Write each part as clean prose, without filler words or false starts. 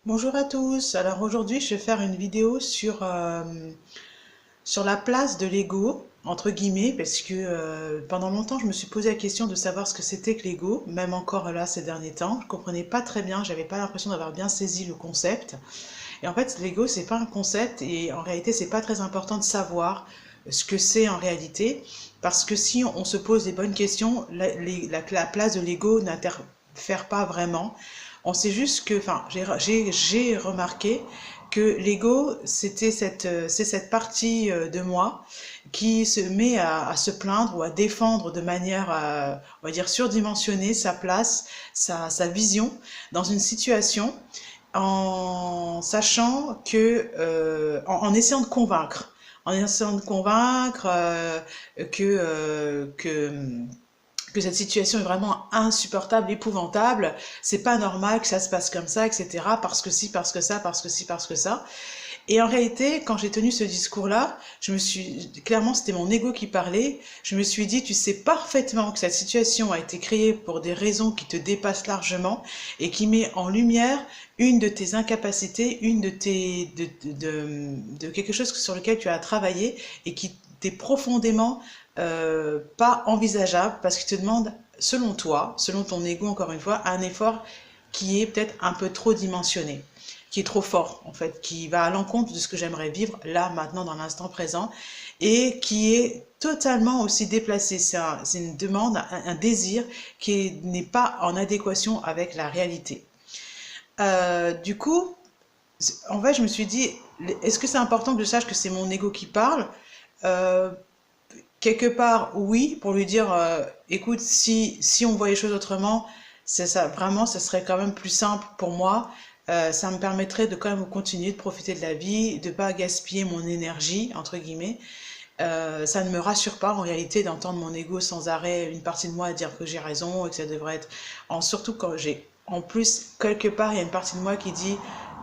Bonjour à tous, alors aujourd'hui je vais faire une vidéo sur la place de l'ego, entre guillemets, parce que pendant longtemps je me suis posé la question de savoir ce que c'était que l'ego, même encore là ces derniers temps, je comprenais pas très bien, j'avais pas l'impression d'avoir bien saisi le concept. Et en fait l'ego c'est pas un concept et en réalité c'est pas très important de savoir ce que c'est en réalité, parce que si on se pose des bonnes questions, la place de l'ego n'interfère pas vraiment. On sait juste que, enfin, j'ai remarqué que l'ego, c'est cette partie de moi qui se met à se plaindre ou à défendre de manière, on va dire, surdimensionnée sa place, sa vision dans une situation en sachant que, en essayant de convaincre, que cette situation est vraiment insupportable, épouvantable, c'est pas normal que ça se passe comme ça, etc. Parce que si, parce que ça, parce que si, parce que ça. Et en réalité, quand j'ai tenu ce discours-là, clairement, c'était mon ego qui parlait. Je me suis dit, tu sais parfaitement que cette situation a été créée pour des raisons qui te dépassent largement et qui met en lumière une de tes incapacités, une de de quelque chose sur lequel tu as travaillé et qui t'est profondément pas envisageable parce qu'il te demande, selon toi, selon ton ego, encore une fois, un effort qui est peut-être un peu trop dimensionné, qui est trop fort en fait, qui va à l'encontre de ce que j'aimerais vivre là, maintenant, dans l'instant présent, et qui est totalement aussi déplacé. C'est une demande, un désir qui n'est pas en adéquation avec la réalité. Du coup, en fait, je me suis dit, est-ce que c'est important que je sache que c'est mon ego qui parle? euh, Quelque part, oui, pour lui dire, écoute, si on voit les choses autrement, c'est ça, vraiment, ce serait quand même plus simple pour moi. Ça me permettrait de quand même continuer de profiter de la vie, de pas gaspiller mon énergie, entre guillemets. Ça ne me rassure pas en réalité d'entendre mon ego sans arrêt, une partie de moi dire que j'ai raison et que ça devrait être... surtout quand j'ai... En plus, quelque part, il y a une partie de moi qui dit,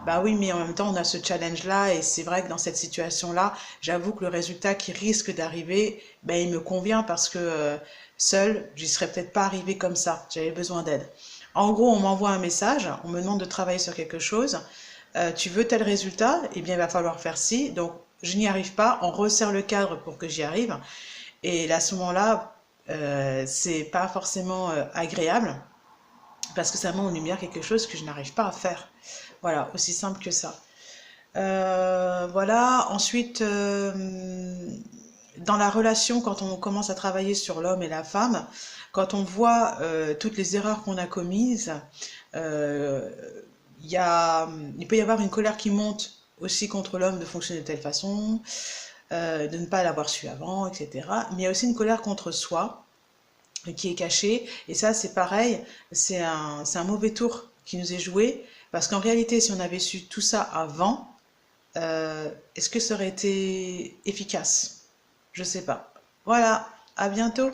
bah oui, mais en même temps, on a ce challenge-là et c'est vrai que dans cette situation-là, j'avoue que le résultat qui risque d'arriver, ben, il me convient parce que seul, j'y serais peut-être pas arrivé comme ça. J'avais besoin d'aide. En gros, on m'envoie un message, on me demande de travailler sur quelque chose. Tu veux tel résultat? Eh bien, il va falloir faire ci. Donc, je n'y arrive pas. On resserre le cadre pour que j'y arrive. Et là, à ce moment-là, c'est pas forcément agréable parce que ça met en lumière quelque chose que je n'arrive pas à faire. Voilà, aussi simple que ça. Voilà. Ensuite, dans la relation, quand on commence à travailler sur l'homme et la femme, quand on voit toutes les erreurs qu'on a commises, euh, il peut y avoir une colère qui monte aussi contre l'homme de fonctionner de telle façon, de ne pas l'avoir su avant, etc. Mais il y a aussi une colère contre soi qui est cachée. Et ça, c'est pareil, c'est un mauvais tour qui nous est joué. Parce qu'en réalité, si on avait su tout ça avant, est-ce que ça aurait été efficace? Je sais pas. Voilà, à bientôt.